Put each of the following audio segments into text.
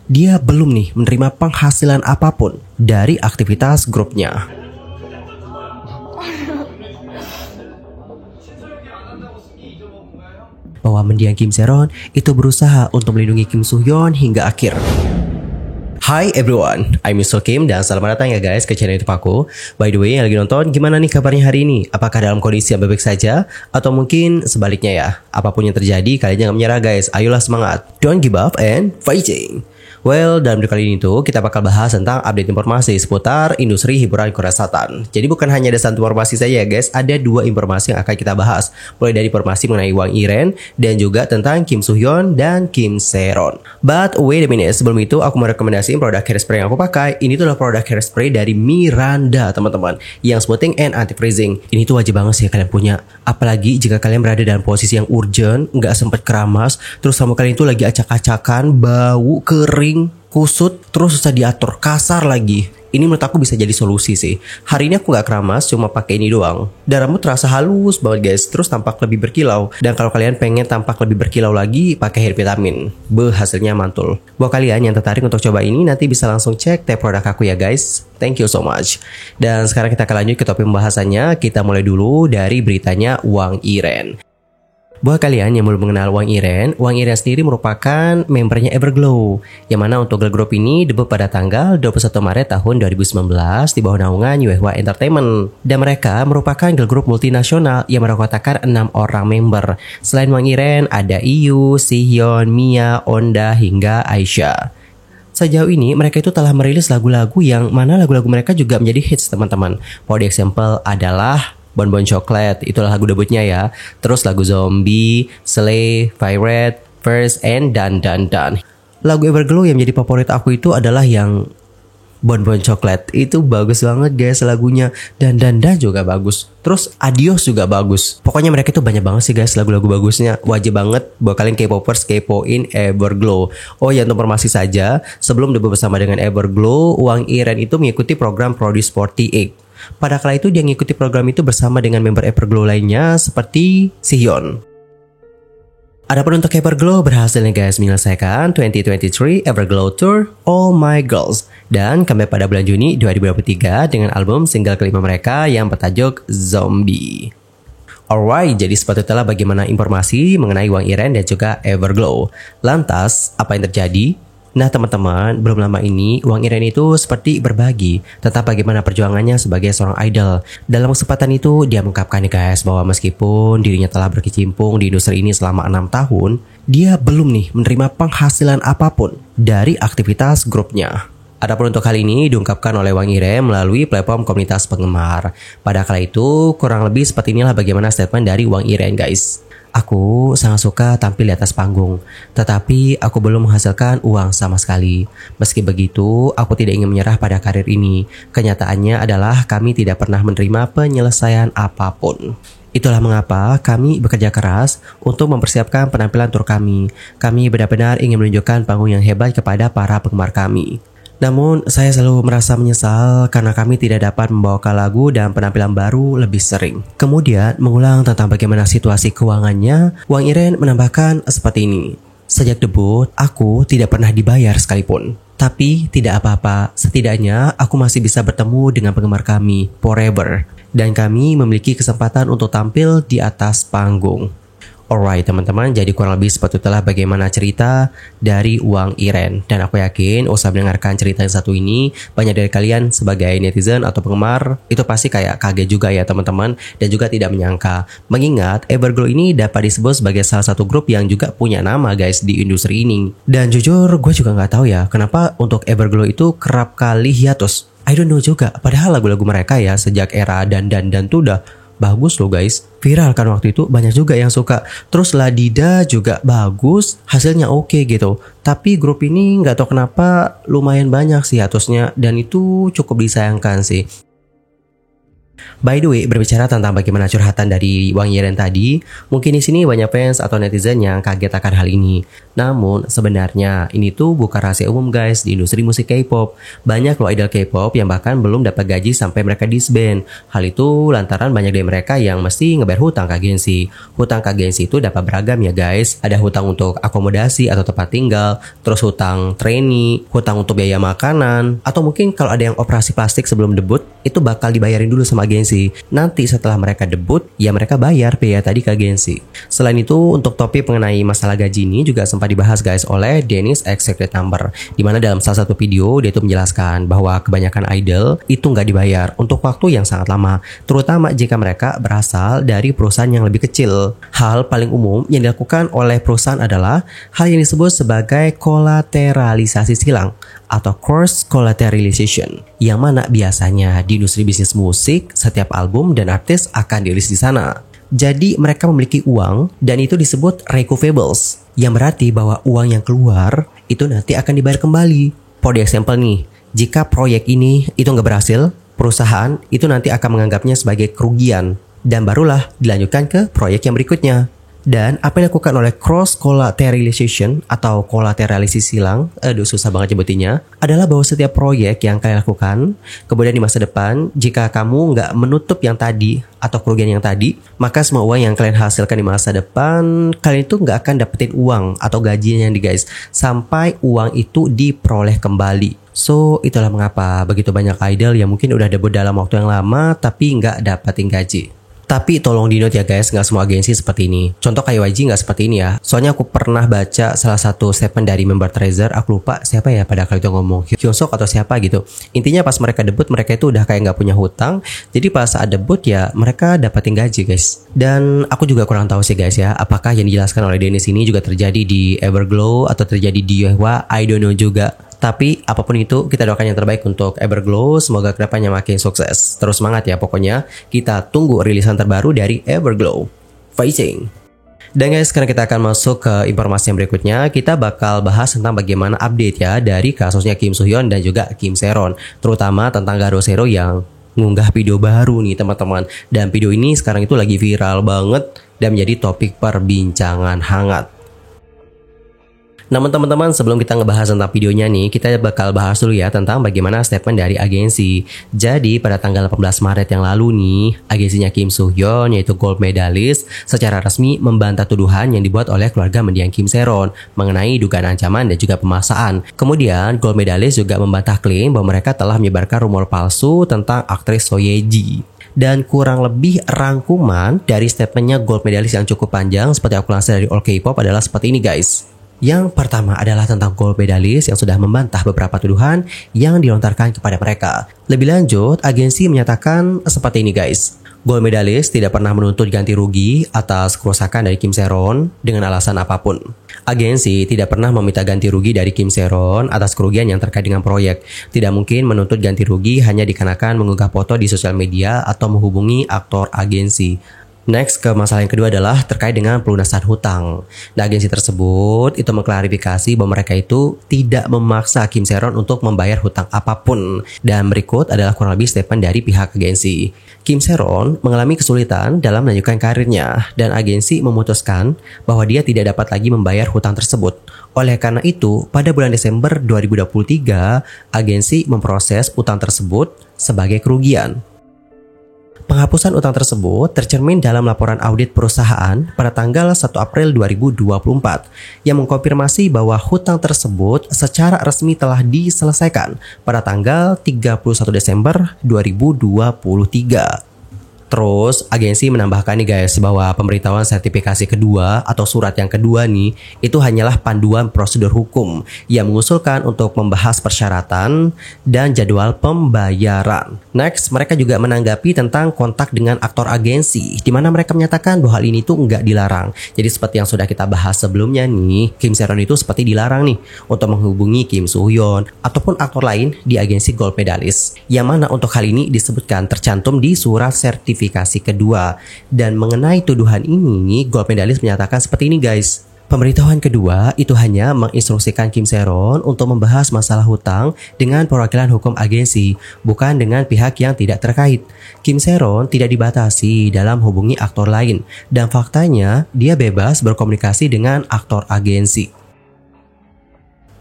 dia belum nih menerima penghasilan apapun dari aktivitas grupnya. Bahwa mendiang Kim Se-ron itu berusaha untuk melindungi Kim Soo-hyun hingga akhir. Hi everyone, I'm Mr. Kim dan selamat datang ya guys ke channel YouTube aku. By the way, yang lagi nonton, gimana nih kabarnya hari ini? Apakah dalam kondisi yang baik saja? Atau mungkin sebaliknya ya? Apapun yang terjadi, kalian jangan menyerah guys. Ayolah semangat. Don't give up and fighting. Well, dalam video kali ini tuh kita bakal bahas tentang update informasi seputar industri hiburan Korea Selatan. Jadi bukan hanya ada satu informasi saja ya guys, ada dua informasi yang akan kita bahas. Mulai dari informasi mengenai Hwang Lee-ren dan juga tentang Kim Soo-hyun dan Kim Se-ron. But wait a minute, sebelum itu aku mau rekomendasiin produk hairspray yang aku pakai. Ini tuh adalah produk hairspray dari Miranda teman-teman, yang smoothing and anti-freezing. Ini tuh wajib banget sih kalian punya. Apalagi jika kalian berada dalam posisi yang urgent, nggak sempet keramas, terus sama kalian itu lagi acak-acakan, bau, kering, kusut, terus susah diatur, kasar lagi. Ini menurut aku bisa jadi solusi sih. Hari ini aku gak keramas, cuma pakai ini doang. Dan rambut terasa halus banget guys, terus tampak lebih berkilau. Dan kalau kalian pengen tampak lebih berkilau lagi, pakai hair vitamin. Hasilnya mantul. Buat kalian yang tertarik untuk coba ini, nanti bisa langsung cek tab produk aku ya guys. Thank you so much. Dan sekarang kita akan lanjut ke topik pembahasannya. Kita mulai dulu dari beritanya Hwang Lee-ren. Buat kalian yang belum mengenal Hwang Lee-ren sendiri merupakan membernya Everglow, yang mana untuk girl group ini debut pada tanggal 21 Maret tahun 2019 di bawah naungan Yuehwa Entertainment. Dan mereka merupakan girl group multinasional yang beranggotakan 6 orang member. Selain Hwang Lee-ren, ada IU, Sihyun, Mia, Onda, hingga Aisyah. Sejauh ini mereka itu telah merilis lagu-lagu yang mana lagu-lagu mereka juga menjadi hits teman-teman. For example adalah Bon Bon Chocolate, itulah lagu debutnya ya. Terus lagu Zombie, Slay, Pirate, First, and Dan. Lagu Everglow yang menjadi favorit aku itu adalah yang Bon Bon Chocolate. Itu bagus banget guys lagunya. Dan juga bagus. Terus Adios juga bagus. Pokoknya mereka itu banyak banget sih guys lagu-lagu bagusnya. Wajib banget buat kalian K-popers kepoin Everglow. Oh ya, untuk informasi saja, sebelum debut bersama dengan Everglow, Hwang Lee-ren itu mengikuti program Produce 48. Pada kala itu dia mengikuti program itu bersama dengan member Everglow lainnya seperti Sihyun. Adapun untuk Everglow berhasil nih guys menyelesaikan 2023 Everglow Tour All My Girls dan comeback pada bulan Juni 2023 dengan album single kelima mereka yang bertajuk Zombie. Alright, jadi seperti itulah bagaimana informasi mengenai Hwang Lee-ren dan juga Everglow. Lantas, apa yang terjadi? Nah teman-teman, belum lama ini Hwang Lee-ren itu seperti berbagi tentang bagaimana perjuangannya sebagai seorang idol. Dalam kesempatan itu dia mengungkapkan nih guys bahwa meskipun dirinya telah berkecimpung di industri ini selama 6 tahun, dia belum nih menerima penghasilan apapun dari aktivitas grupnya. Adapun untuk hal ini diungkapkan oleh Hwang Lee-ren melalui platform komunitas penggemar. Pada kala itu kurang lebih seperti inilah bagaimana statement dari Hwang Lee-ren guys. Aku sangat suka tampil di atas panggung, tetapi aku belum menghasilkan uang sama sekali. Meski begitu, aku tidak ingin menyerah pada karir ini. Kenyataannya adalah kami tidak pernah menerima penyelesaian apapun. Itulah mengapa kami bekerja keras untuk mempersiapkan penampilan tur kami. Kami benar-benar ingin menunjukkan panggung yang hebat kepada para penggemar kami. Namun, saya selalu merasa menyesal karena kami tidak dapat membawakan lagu dan penampilan baru lebih sering. Kemudian, mengulang tentang bagaimana situasi keuangannya, Hwang Lee-ren menambahkan seperti ini. Sejak debut, aku tidak pernah dibayar sekalipun. Tapi, tidak apa-apa, setidaknya aku masih bisa bertemu dengan penggemar kami, forever. Dan kami memiliki kesempatan untuk tampil di atas panggung. Alright teman-teman, jadi kurang lebih seperti itulah bagaimana cerita dari Hwang Lee-ren. Dan aku yakin usai mendengarkan cerita yang satu ini, banyak dari kalian sebagai netizen atau penggemar itu pasti kayak kaget juga ya teman-teman, dan juga tidak menyangka. Mengingat Everglow ini dapat disebut sebagai salah satu grup yang juga punya nama guys di industri ini. Dan jujur gue juga nggak tahu ya kenapa untuk Everglow itu kerap kali hiatus. I don't know juga, padahal lagu-lagu mereka ya sejak era dan tuh udah bagus loh guys. Viral kan waktu itu, banyak juga yang suka. Terus Ladida juga bagus, hasilnya oke gitu. Tapi grup ini nggak tahu kenapa lumayan banyak sih hiatusnya, dan itu cukup disayangkan sih. By the way, berbicara tentang bagaimana curhatan dari Wang Yiren tadi, mungkin di sini banyak fans atau netizen yang kaget akan hal ini. Namun, sebenarnya ini tuh bukan rahasia umum guys di industri musik K-pop. Banyak loh idol K-pop yang bahkan belum dapat gaji sampai mereka disband. Hal itu lantaran banyak dari mereka yang mesti ngebayar hutang ke agensi. Hutang ke agensi itu dapat beragam ya guys. Ada hutang untuk akomodasi atau tempat tinggal, terus hutang trainee, hutang untuk biaya makanan, atau mungkin kalau ada yang operasi plastik sebelum debut, itu bakal dibayarin dulu sama agensi. Nanti setelah mereka debut, ya mereka bayar biaya tadi ke agensi. Selain itu, untuk topik mengenai masalah gaji ini juga sempat dibahas guys oleh Dennis X Secret Number, dimana dalam salah satu video dia itu menjelaskan bahwa kebanyakan idol itu nggak dibayar untuk waktu yang sangat lama, terutama jika mereka berasal dari perusahaan yang lebih kecil. Hal paling umum yang dilakukan oleh perusahaan adalah hal yang disebut sebagai kolateralisasi silang atau cross collateralization, yang mana biasanya di industri bisnis musik setiap album dan artis akan dirilis di sana. Jadi mereka memiliki uang dan itu disebut receivables, yang berarti bahwa uang yang keluar itu nanti akan dibayar kembali. For the example nih, jika proyek ini itu nggak berhasil, perusahaan itu nanti akan menganggapnya sebagai kerugian dan barulah dilanjutkan ke proyek yang berikutnya. Dan apa yang dilakukan oleh cross collateralization atau kolateralisasi silang, susah banget nyebutinnya, adalah bahwa setiap proyek yang kalian lakukan, kemudian di masa depan, jika kamu nggak menutup yang tadi atau kerugian yang tadi, maka semua uang yang kalian hasilkan di masa depan, kalian itu nggak akan dapetin uang atau gajinya nih guys, sampai uang itu diperoleh kembali. So, itulah mengapa begitu banyak idol yang mungkin udah debut dalam waktu yang lama, tapi nggak dapetin gaji. Tapi tolong di note ya guys, nggak semua agensi seperti ini. Contoh kayak YG nggak seperti ini ya. Soalnya aku pernah baca salah satu statement dari member Treasure, aku lupa siapa ya pada kali itu ngomong, Hyunsuk atau siapa gitu. Intinya pas mereka debut, mereka itu udah kayak nggak punya hutang. Jadi pas saat debut ya mereka dapetin gaji guys. Dan aku juga kurang tahu sih guys ya, apakah yang dijelaskan oleh Dennis ini juga terjadi di Everglow atau terjadi di Yuehwa, I don't know juga. Tapi apapun itu, kita doakan yang terbaik untuk Everglow. Semoga kedepannya makin sukses. Terus semangat ya pokoknya. Kita tunggu rilisan terbaru dari Everglow. Fighting! Dan guys, sekarang kita akan masuk ke informasi yang berikutnya. Kita bakal bahas tentang bagaimana update ya dari kasusnya Kim Soo-hyun dan juga Kim Se-ron. Terutama tentang Garo Zero yang ngunggah video baru nih teman-teman. Dan video ini sekarang itu lagi viral banget dan menjadi topik perbincangan hangat. Namun teman-teman, sebelum kita ngebahas tentang videonya nih, kita bakal bahas dulu ya tentang bagaimana statement dari agensi. Jadi pada tanggal 18 Maret yang lalu nih, agensinya Kim Soo-hyun yaitu gold medalist secara resmi membantah tuduhan yang dibuat oleh keluarga mendiang Kim Se-ron mengenai dugaan ancaman dan juga pemaksaan. Kemudian gold medalist juga membantah klaim bahwa mereka telah menyebarkan rumor palsu tentang aktris So Ye-ji. Dan kurang lebih rangkuman dari statementnya gold medalist yang cukup panjang seperti aku lansir dari All K-pop adalah seperti ini guys. Yang pertama adalah tentang gold medalist yang sudah membantah beberapa tuduhan yang dilontarkan kepada mereka. Lebih lanjut, agensi menyatakan seperti ini guys. Gold medalist tidak pernah menuntut ganti rugi atas kerusakan dari Kim Se-ron dengan alasan apapun. Agensi tidak pernah meminta ganti rugi dari Kim Se-ron atas kerugian yang terkait dengan proyek. Tidak mungkin menuntut ganti rugi hanya dikarenakan mengunggah foto di sosial media atau menghubungi aktor agensi. Next, ke masalah yang kedua adalah terkait dengan pelunasan hutang. Nah, agensi tersebut itu mengklarifikasi bahwa mereka itu tidak memaksa Kim Se-ron untuk membayar hutang apapun. Dan berikut adalah kurang lebih statement dari pihak agensi. Kim Se-ron mengalami kesulitan dalam melanjutkan karirnya dan agensi memutuskan bahwa dia tidak dapat lagi membayar hutang tersebut. Oleh karena itu, pada bulan Desember 2023, agensi memproses utang tersebut sebagai kerugian. Penghapusan utang tersebut tercermin dalam laporan audit perusahaan pada tanggal 1 April 2024 yang mengkonfirmasi bahwa hutang tersebut secara resmi telah diselesaikan pada tanggal 31 Desember 2023. Terus agensi menambahkan nih guys bahwa pemberitahuan sertifikasi kedua atau surat yang kedua nih itu hanyalah panduan prosedur hukum yang mengusulkan untuk membahas persyaratan dan jadwal pembayaran. Next, mereka juga menanggapi tentang kontak dengan aktor agensi di mana mereka menyatakan bahwa hal ini tuh nggak dilarang. Jadi seperti yang sudah kita bahas sebelumnya nih, Kim Se-ron itu seperti dilarang nih untuk menghubungi Kim Soo-hyun ataupun aktor lain di agensi gold medalist. Yang mana untuk hal ini disebutkan tercantum di surat sertifikasi kedua. Dan mengenai tuduhan ini, gold medalist menyatakan seperti ini guys. Pemberitahuan kedua itu hanya menginstruksikan Kim Se-ron untuk membahas masalah hutang dengan perwakilan hukum agensi, bukan dengan pihak yang tidak terkait. Kim Se-ron tidak dibatasi dalam hubungi aktor lain, dan faktanya dia bebas berkomunikasi dengan aktor agensi.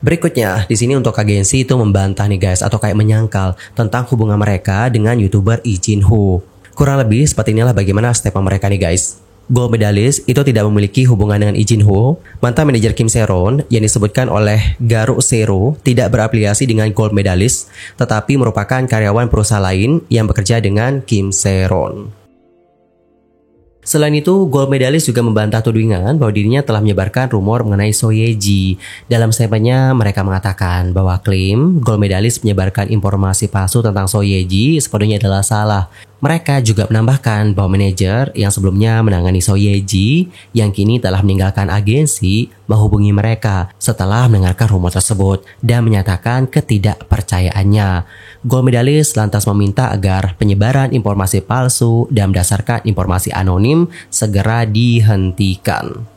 Berikutnya, di sini untuk agensi itu membantah nih guys, atau kayak menyangkal tentang hubungan mereka dengan YouTuber Lee Jin-ho. Kurang lebih seperti inilah bagaimana statement mereka nih guys. Gold medalist itu tidak memiliki hubungan dengan Lee Jin-ho. Mantan manajer Kim Se-ron yang disebutkan oleh Garo Sero tidak berafiliasi dengan gold medalist, tetapi merupakan karyawan perusahaan lain yang bekerja dengan Kim Se-ron. Selain itu, gold medalist juga membantah tudingan bahwa dirinya telah menyebarkan rumor mengenai So Ye-ji. Dalam statementnya, mereka mengatakan bahwa klaim gold medalist menyebarkan informasi palsu tentang So Ye-ji sepenuhnya adalah salah. Mereka juga menambahkan bahwa manajer yang sebelumnya menangani So Ye-ji yang kini telah meninggalkan agensi menghubungi mereka setelah mendengarkan rumor tersebut dan menyatakan ketidakpercayaannya. Gold medalist lantas meminta agar penyebaran informasi palsu dan berdasarkan informasi anonim segera dihentikan.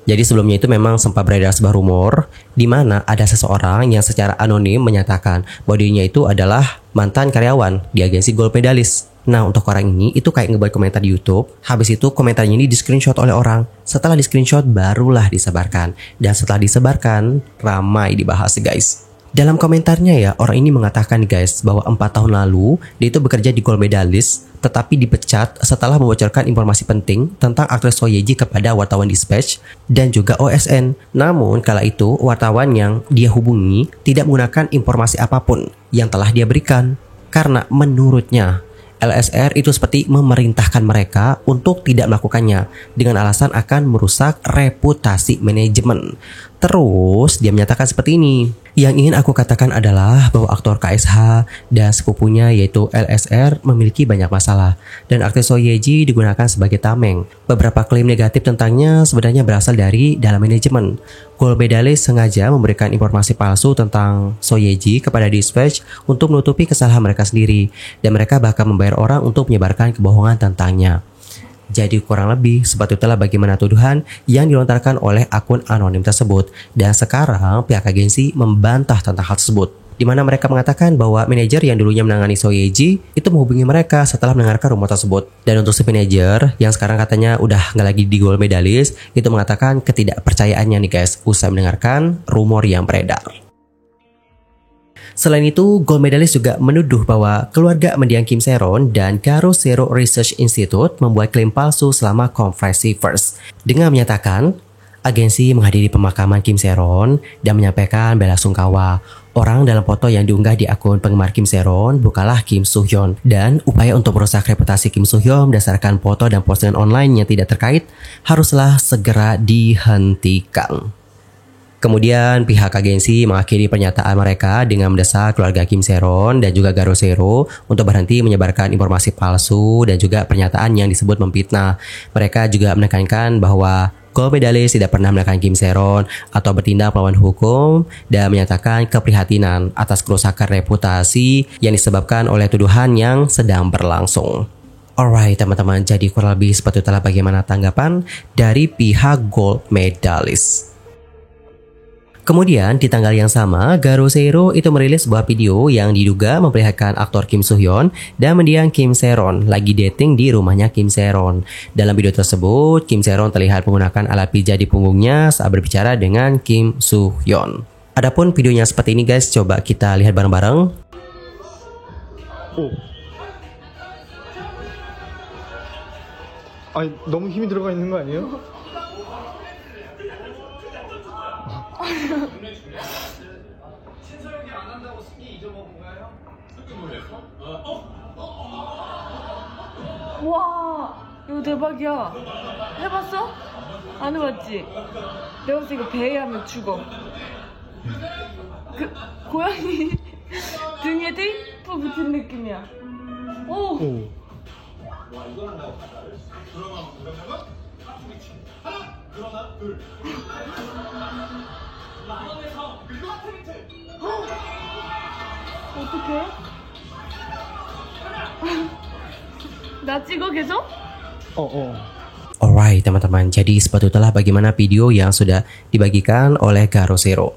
Jadi sebelumnya itu memang sempat beredar sebuah rumor di mana ada seseorang yang secara anonim menyatakan bahwa dirinya itu adalah mantan karyawan di agensi gold medalist. Nah, untuk orang ini itu kayak ngebuat komentar di YouTube. Habis itu komentarnya ini di screenshot oleh orang. Setelah di screenshot barulah disebarkan. Dan setelah disebarkan ramai dibahas guys. Dalam komentarnya ya, orang ini mengatakan guys bahwa 4 tahun lalu dia itu bekerja di gold medalist tetapi dipecat setelah membocorkan informasi penting tentang aktris So Ye-ji kepada wartawan Dispatch dan juga OSN. Namun kala itu wartawan yang dia hubungi tidak menggunakan informasi apapun yang telah dia berikan karena menurutnya LSR itu seperti memerintahkan mereka untuk tidak melakukannya dengan alasan akan merusak reputasi manajemen. Terus dia menyatakan seperti ini. Yang ingin aku katakan adalah bahwa aktor KSH dan sepupunya yaitu LSR memiliki banyak masalah dan aktris So Ye-ji digunakan sebagai tameng. Beberapa klaim negatif tentangnya sebenarnya berasal dari dalam manajemen. Gold medalist sengaja memberikan informasi palsu tentang So Ye-ji kepada Dispatch untuk menutupi kesalahan mereka sendiri dan mereka bahkan membayar orang untuk menyebarkan kebohongan tentangnya. Jadi kurang lebih seperti itulah bagaimana tuduhan yang dilontarkan oleh akun anonim tersebut. Dan sekarang pihak agensi membantah tentang hal tersebut, di mana mereka mengatakan bahwa manajer yang dulunya menangani So Ye-ji itu menghubungi mereka setelah mendengarkan rumor tersebut. Dan untuk si manajer yang sekarang katanya udah nggak lagi di gold medalist itu mengatakan ketidakpercayaannya nih guys usai mendengarkan rumor yang beredar. Selain itu, gold medalist juga menuduh bahwa keluarga mendiang Kim Se-ron dan Garo Sero Research Institute membuat klaim palsu selama konferensi First dengan menyatakan agensi menghadiri pemakaman Kim Se-ron dan menyampaikan bela sungkawa. Orang dalam foto yang diunggah di akun penggemar Kim Se-ron bukanlah Kim Soo-hyun dan upaya untuk merusak reputasi Kim Soo-hyun berdasarkan foto dan postingan online yang tidak terkait haruslah segera dihentikan. Kemudian pihak agensi mengakhiri pernyataan mereka dengan mendesak keluarga Kim Se-ron dan juga Garo Sero untuk berhenti menyebarkan informasi palsu dan juga pernyataan yang disebut memfitnah. Mereka juga menekankan bahwa gold medalist tidak pernah menekan Kim Se-ron atau bertindak melawan hukum dan menyatakan keprihatinan atas kerusakan reputasi yang disebabkan oleh tuduhan yang sedang berlangsung. Alright teman-teman, jadi kurang lebih seperti itulah bagaimana tanggapan dari pihak gold medalist. Kemudian di tanggal yang sama, Garo Sero itu merilis sebuah video yang diduga memperlihatkan aktor Kim Soo-hyun dan mendiang Kim Se-ron lagi dating di rumahnya Kim Se-ron. Dalam video tersebut, Kim Se-ron terlihat menggunakan alat pijat di punggungnya saat berbicara dengan Kim Soo-hyun. Adapun videonya seperti ini guys, coba kita lihat bareng-bareng. 너무 힘이 들어가 있는 거 아니에요? 신서영이 안 한다고 승기 잊어먹은 거야 형? 승기 놀랬어? 와 이거 대박이야. 해봤어? 안 해봤지? 내가 봤을 때 이거 배에 하면 죽어. 그 고양이 등에 테이프 붙은 느낌이야. 오. 그러나 둘 라면에서 그거 트리트 어떡해? 나 찍어 계속? 어. Alright teman-teman, jadi seperti itulah bagaimana video yang sudah dibagikan oleh Garosero.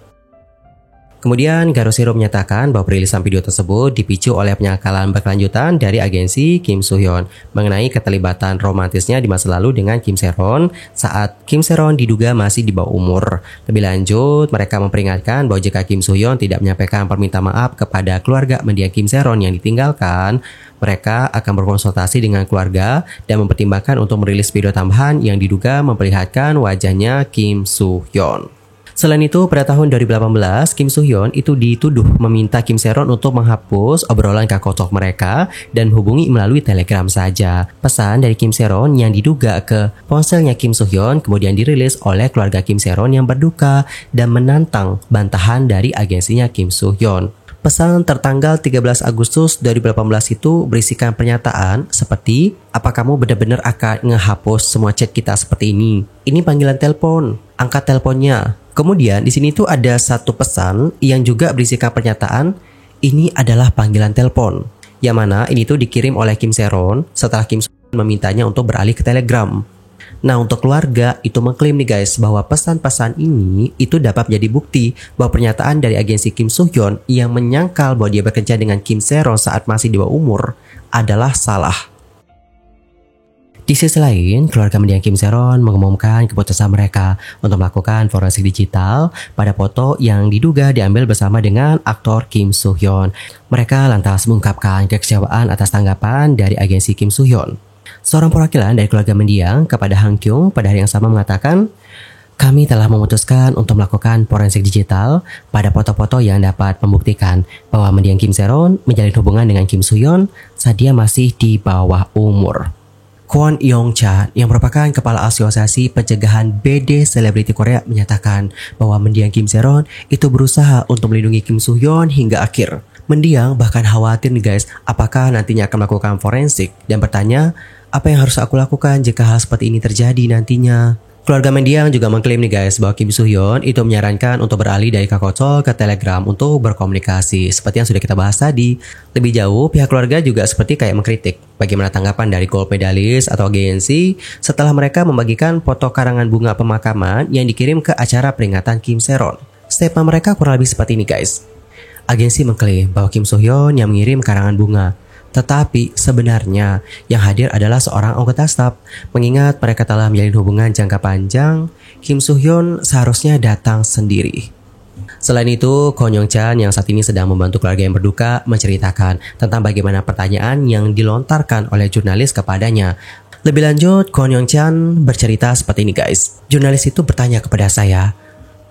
Kemudian Garosero menyatakan bahwa perilisan video tersebut dipicu oleh penyangkalan berkelanjutan dari agensi Kim Soo-hyun mengenai keterlibatan romantisnya di masa lalu dengan Kim Se-ron saat Kim Se-ron diduga masih di bawah umur. Lebih lanjut, mereka memperingatkan bahwa jika Kim Soo-hyun tidak menyampaikan permintaan maaf kepada keluarga mendiang Kim Se-ron yang ditinggalkan, mereka akan berkonsultasi dengan keluarga dan mempertimbangkan untuk merilis video tambahan yang diduga memperlihatkan wajahnya Kim Soo-hyun. Selain itu, pada tahun 2018, Kim Soo-hyun itu dituduh meminta Kim Se-ron untuk menghapus obrolan kakak mereka dan hubungi melalui Telegram saja. Pesan dari Kim Se-ron yang diduga ke ponselnya Kim Soo-hyun kemudian dirilis oleh keluarga Kim Se-ron yang berduka dan menantang bantahan dari agensinya Kim Soo-hyun. Pesan tertanggal 13 Agustus 2018 itu berisikan pernyataan seperti, apa kamu benar-benar akan ngehapus semua chat kita seperti ini? Ini panggilan telepon, angkat teleponnya. Kemudian di sini tuh ada satu pesan yang juga berisikan pernyataan, ini adalah panggilan telepon. Yang mana ini tuh dikirim oleh Kim Se-ron setelah Kim Soo-hyun memintanya untuk beralih ke Telegram. Nah, untuk keluarga itu mengklaim nih guys bahwa pesan-pesan ini itu dapat menjadi bukti bahwa pernyataan dari agensi Kim Soo-hyun yang menyangkal bahwa dia bekerja dengan Kim Se-ron saat masih di bawah umur adalah salah. Di sisi lain, keluarga mendiang Kim Se-ron mengumumkan keputusan mereka untuk melakukan forensik digital pada foto yang diduga diambil bersama dengan aktor Kim Soo-hyun. Mereka lantas mengungkapkan kekecewaan atas tanggapan dari agensi Kim Soo-hyun. Seorang perwakilan dari keluarga mendiang kepada Hang Kyung pada hari yang sama mengatakan, kami telah memutuskan untuk melakukan forensik digital pada foto-foto yang dapat membuktikan bahwa mendiang Kim Se-ron menjalin hubungan dengan Kim Soo-hyun saat dia masih di bawah umur. Kwon Yong-chan yang merupakan kepala asosiasi pencegahan BD selebriti Korea menyatakan bahwa mendiang Kim Se-ron itu berusaha untuk melindungi Kim Soo-hyun hingga akhir. Mendiang bahkan khawatir nih guys, apakah nantinya akan melakukan forensik dan bertanya, apa yang harus aku lakukan jika hal seperti ini terjadi nantinya? Keluarga mendiang juga mengklaim nih guys bahwa Kim Soo-hyun itu menyarankan untuk beralih dari Kakao ke Telegram untuk berkomunikasi. Seperti yang sudah kita bahas tadi. Lebih jauh, pihak keluarga juga seperti kayak mengkritik bagaimana tanggapan dari gold medalist atau agensi setelah mereka membagikan foto karangan bunga pemakaman yang dikirim ke acara peringatan Kim Se-ron. Statement mereka kurang lebih seperti ini guys. Agensi mengklaim bahwa Kim Soo-hyun yang mengirim karangan bunga. Tetapi sebenarnya yang hadir adalah seorang anggota staf. Mengingat mereka telah menjalin hubungan jangka panjang, Kim Soo-hyun seharusnya datang sendiri. Selain itu, Kwon Yong-chan yang saat ini sedang membantu keluarga yang berduka menceritakan tentang bagaimana pertanyaan yang dilontarkan oleh jurnalis kepadanya. Lebih lanjut, Kwon Yong-chan bercerita seperti ini guys. Jurnalis itu bertanya kepada saya,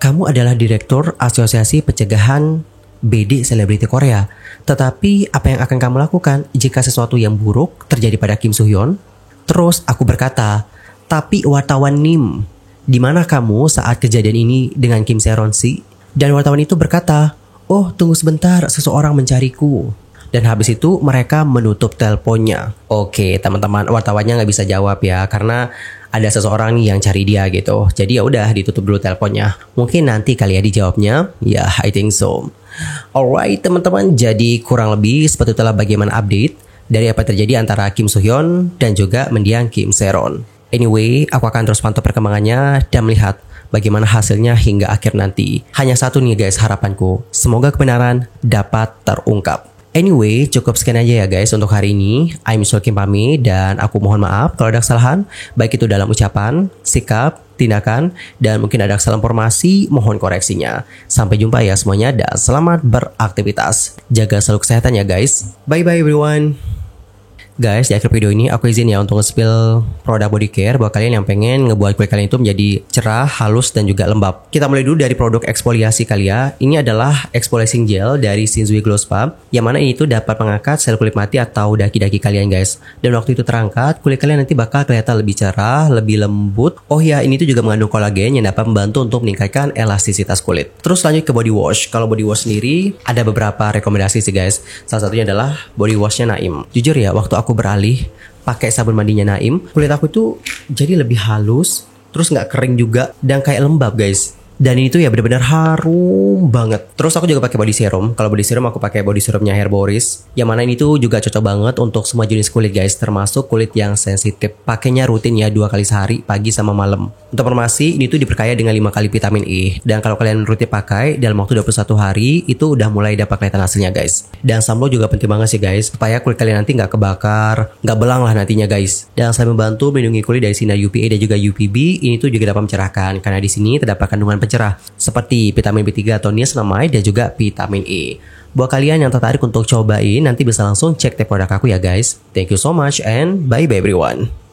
kamu adalah direktur asosiasi pencegahan BD selebriti Korea. Tetapi apa yang akan kamu lakukan jika sesuatu yang buruk terjadi pada Kim Soo-hyun? Terus aku berkata, tapi wartawan NIM, di mana kamu saat kejadian ini dengan Kim Se-ron sih? Dan wartawan itu berkata, oh tunggu sebentar, seseorang mencariku. Dan habis itu mereka menutup teleponnya. Oke teman-teman, wartawannya nggak bisa jawab ya karena ada seseorang nih yang cari dia gitu. Jadi ya udah ditutup dulu teleponnya. Mungkin nanti kali ya dijawabnya. Ya, I think so. Alright teman-teman, jadi kurang lebih seperti itulah bagaimana update dari apa terjadi antara Kim Soo-hyun dan juga mendiang Kim Se-ron. Anyway, aku akan terus pantau perkembangannya dan melihat bagaimana hasilnya hingga akhir nanti. Hanya satu nih guys harapanku, semoga kebenaran dapat terungkap. Anyway, cukup sekian aja ya guys untuk hari ini. I'm Sol Kim pamit dan aku mohon maaf kalau ada kesalahan, baik itu dalam ucapan, sikap, tindakan, dan mungkin ada kesalahan informasi, mohon koreksinya. Sampai jumpa ya semuanya dan selamat beraktivitas. Jaga selalu kesehatan ya guys. Bye bye everyone. Guys, di akhir video ini aku izin ya untuk nge-spill produk body care buat kalian yang pengen ngebuat kulit kalian itu menjadi cerah, halus, dan juga lembab. Kita mulai dulu dari produk eksfoliasi kali ya. Ini adalah exfoliating gel dari Shinsui Glow Spa, yang mana ini tuh dapat mengangkat sel kulit mati atau daki-daki kalian guys. Dan waktu itu terangkat, kulit kalian nanti bakal kelihatan lebih cerah, lebih lembut. Oh ya, ini tuh juga mengandung kolagen yang dapat membantu untuk meningkatkan elastisitas kulit. Terus lanjut ke body wash. Kalau body wash sendiri ada beberapa rekomendasi sih guys. Salah satunya adalah body washnya Naim. Jujur ya, waktu aku beralih pakai sabun mandinya Naim, kulit aku tuh jadi lebih halus, terus nggak kering juga dan kayak lembab guys. Dan ini tuh ya benar-benar harum banget. Terus aku juga pakai body serum. Kalau body serum aku pakai body serumnya Herboris. Yang mana ini tuh juga cocok banget untuk semua jenis kulit guys, termasuk kulit yang sensitif. Pakainya rutin ya 2 kali sehari, pagi sama malam. Untuk informasi, ini tuh diperkaya dengan 5 kali vitamin E. Dan kalau kalian rutin pakai dalam waktu 21 hari, itu udah mulai dapat kelihatan hasilnya guys. Dan sunblock juga penting banget sih guys, supaya kulit kalian nanti nggak kebakar, nggak belang lah nantinya guys. Dan selain membantu melindungi kulit dari sinar UVA dan juga UVB, ini tuh juga dapat mencerahkan karena di sini terdapat kandungan pencerah seperti vitamin B3 atau niacinamide dan juga vitamin E. Buat kalian yang tertarik untuk cobain, nanti bisa langsung cek tag produk aku ya guys. Thank you so much and bye bye everyone.